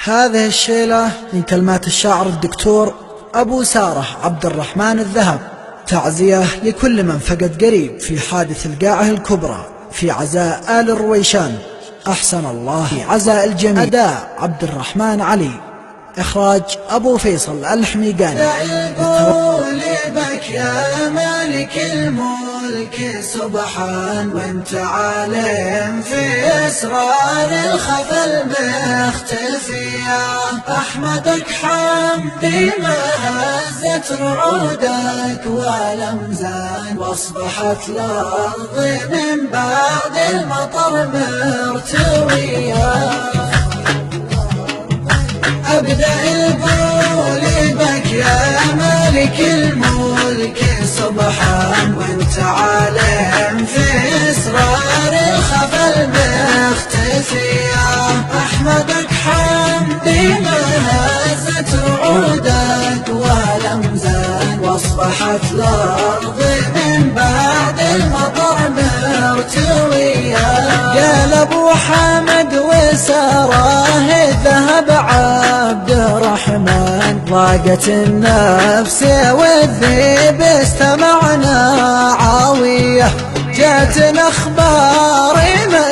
هذه الشيلة من كلمات الشاعر الدكتور أبو سارة عبد الرحمن الذهب، تعزية لكل من فقد قريب في حادث القاعة الكبرى في عزاء آل الرويشان. أحسن الله في عزاء الجميع. أداء عبد الرحمن علي، إخراج أبو فيصل الحميقاني. بك يا مالك الملك سبحان، وانت عالم في اسرار الخفا المختفية. احمدك حمدي ما هزت رعودك والامزان، واصبحت الارض من بعد المطر مرتوية. ابدأ القول بك يا مالك الملك سبحان، وانت عالم في اسرار الخفا المختفية. احمدك حمدي ما هزت رعودك والامزان، واصبحت الارض من بعد المطر مرتوية. قال ابو حمد وسراه الذهب عبد الرحمن، ضاقت النفس والذيب استمعنا عاوية. جاتنا اخبار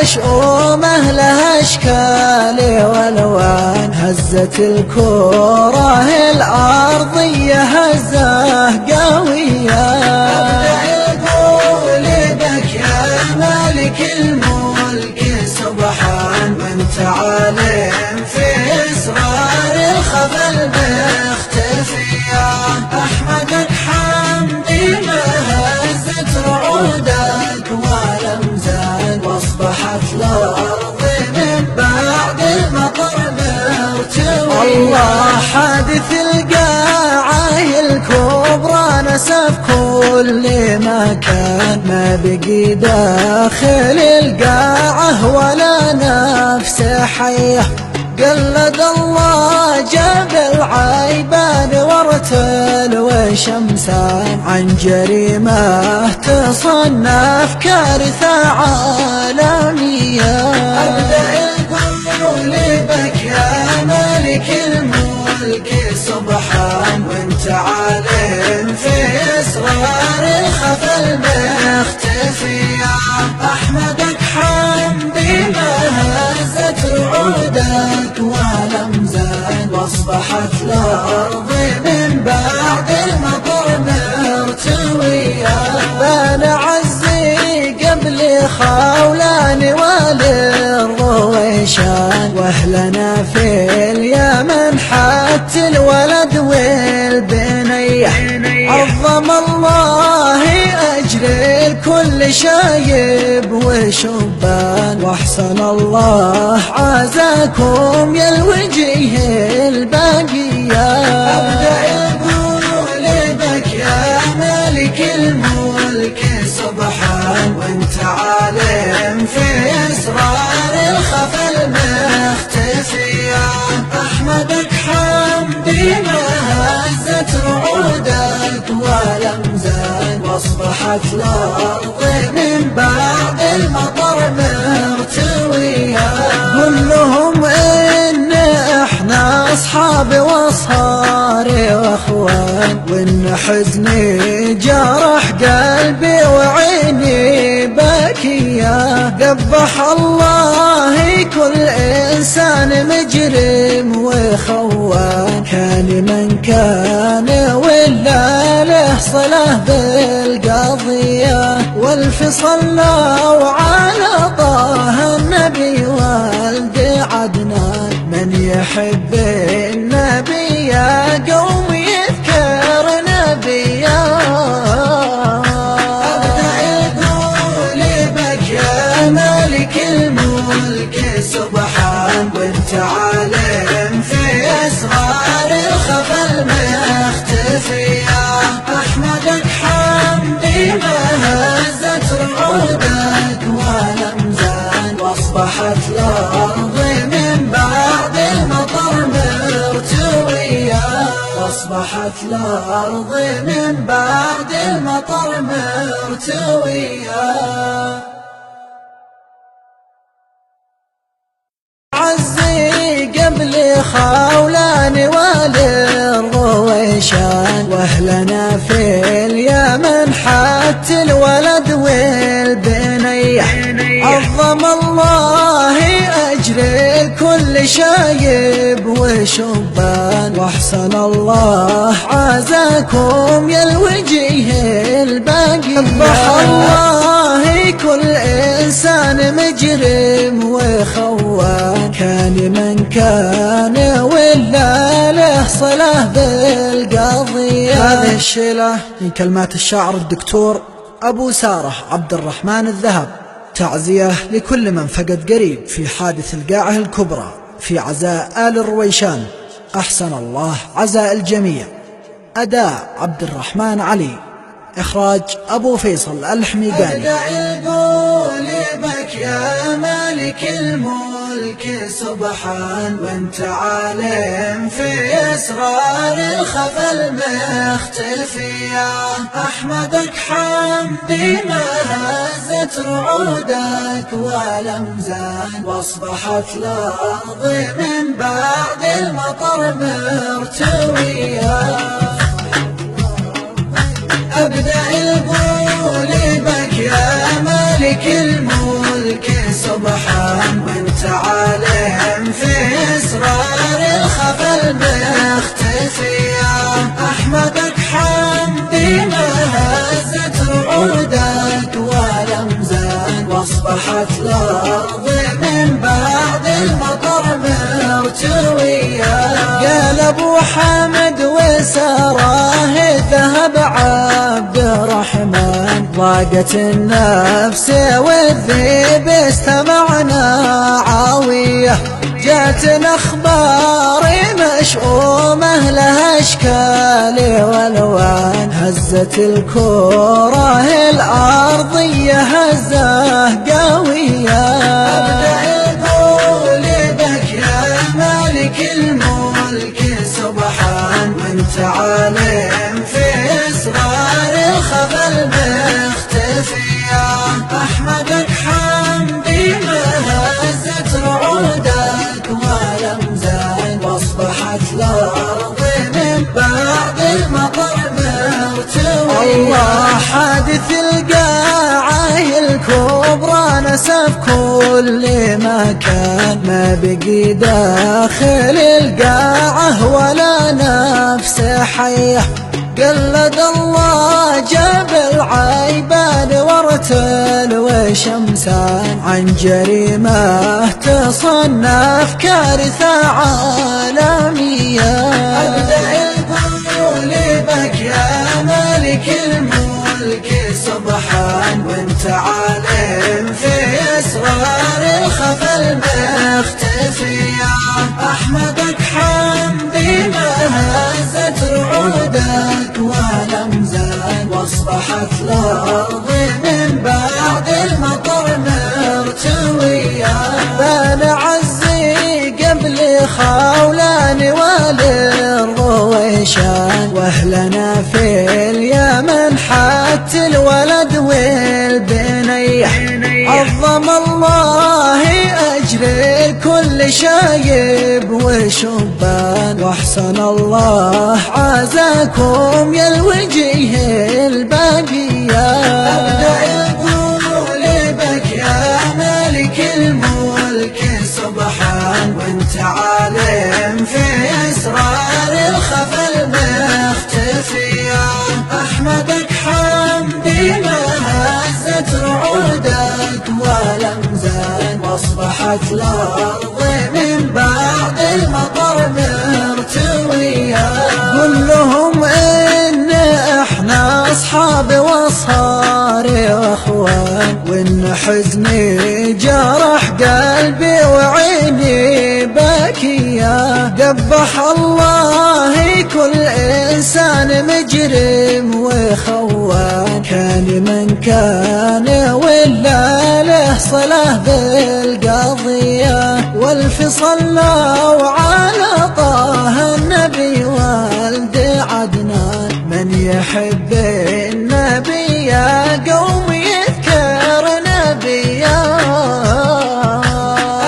مشؤومه لها اشكال والوان، هزت الكره الارضيه هزه قويه. ابدا القول بك يا مالك الملك سبحان، وانت عالم في اسرار الخفا المختفية. احمدك حمدي ما هزت رعودك والامزان، واصبحت الارض من بعد المطر مرتوية. الله حادث القاعة الكبرى نسف كل مكان، ما بقي داخل القاعة ولا نفس حية. قلد الله جبل عيبان وارتل وشمسان، عن جريمة تصنف كارثة عالمية. أبدأ القول بك يا مالك الملك سبحان، وانت عالم في اسرار الخفا المختفية. احمدك حمدي ما هزت رعودك والامزان، واصبحت الارض من بعد المطر مرتوية. بان عزي قبل خولان والرويشان، واهلنا في اليمن حتى الولد والبنية. عظم الله اجر الكل شايب وشبان، واحسن الله عزاكم يا الوجيه الباقية. ابدأ القول بك يا مالك الملك سبحان، وانت عالم في اسرار الخفا المختفية. احمدك حمدي ما هزت رعودك والامزان، واصبحت الارض من بعد المطر مرتوية. قل لهم ان احنا اصحاب واصهار واخوان، وان حزني جرح قلبي وعيني باكية. قبح الله كل انسان مجرم وخوان، كان من كان ولا له صله بالقضية. والف صلوا على طه النبي والد عدنان، من يحب النبي يا قوم يذكر نبيا. أبدأ القول بك يا مالك الملك سبحان، وانت عالم في اسرار الخفا المختفية. احمدك حمدي ما هزت رعودك والامزان، واصبحت الارض من بعد المطر مرتوية. واصبحت الارض من بعد المطر مرتوية. عزي قبل خالد شايب وشبان، واحسن الله عزاكم يا الوجيه الباقي. قبح الله كل انسان مجرم وخوان، كان من كان ولا له صله بالقضية. هذه الشيلة من كلمات الشاعر الدكتور أبو سارة عبد الرحمن الذهب، تعزية لكل من فقد قريب في حادث القاعة الكبرى في عزاء آل الرويشان. أحسن الله عزاء الجميع. أداء عبد الرحمن علي، إخراج أبو فيصل الحميداني. أبدأ القول بك يا مالك الملك سبحان، وانت عالم في أسرار الخفا المختفية. أحمدك حمدي ما هزت رعودك والأمزان، واصبحت الأرض من بعد المطر مرتوية. أبدأ القول بك يا مالك الملك سبحان، وانت عالم في أسرار الخفا المختفية. أحمدك حمدي ما هزت رعودك والأمزان، واصبحت الأرض من بعد المطر مرتوية. قال أبو حامد وسراه الذهب عبد الرحمن، ضاقت النفس والذيب استمعنا عاوية. جاتنا اخبار مشؤومه لها اشكال والوان، هزت الكره الارضيه هزه قويه. ابدا القول بك يا مالك الملك سبحان، وانت عالم في اسرار الخفا المختفيه. احمدك حمدي ما هزت رعودك والأمزان، واصبحت الأرض من بعد المطر مرتوية. الله حادث القاعة الكبرى نسف كل مكان، ما بقي داخل القاعة ولا نفس حية. قلد الله جبل عيبان ورتل وشمسان، عن جريمة تصنف كارثة عالمية. أبدأ القول بك يا مالك الملك سبحان، وانت عالم في أسرار الخفا المختفية. أحمدك حمدي ما هزت رعودك والأمزان، واصبحت الأرض من بعد المطر مرتوية. بان عزي قبل خولان والرويشان، واهلنا في اليمن حتى الولد والبنية. عظم الله أجر كل شايب وشبان، واحسن الله عزاكم يا الوجيه الباقية. أبدأ القول بك يا مالك الملك سبحان، وانت عالم في أسرار الخفا المختفية. أحمدك حمدي ما هزت رعودك والأمزان، واصبحت الأرض من بعد المطر مرتوية. قل لهم إن إحنا أصحاب وأصهار وأخوان، وإن حزني جرح قلبي وعيني باكية. قبح الله كل إنسان مجرم وخوان، كان من كان ولا له صله بالقضية. والف صلوا على طه النبي والد عدنان، من يحب النبي يا قوم يذكر نبيا.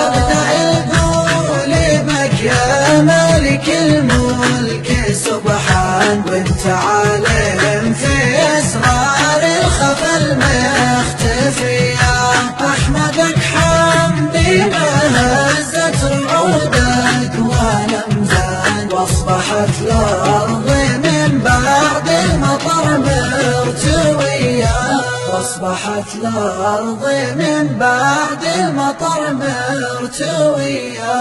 أبدأ القول بك يا مالك الملك سبحان، وانت عالم في أسرار الخفا المختفية. أحمدك حمدي ما هزت رعودك واصبحت الأرض من بعد المطر مرتوية، واصبحت الأرض من بعد المطر مرتوية.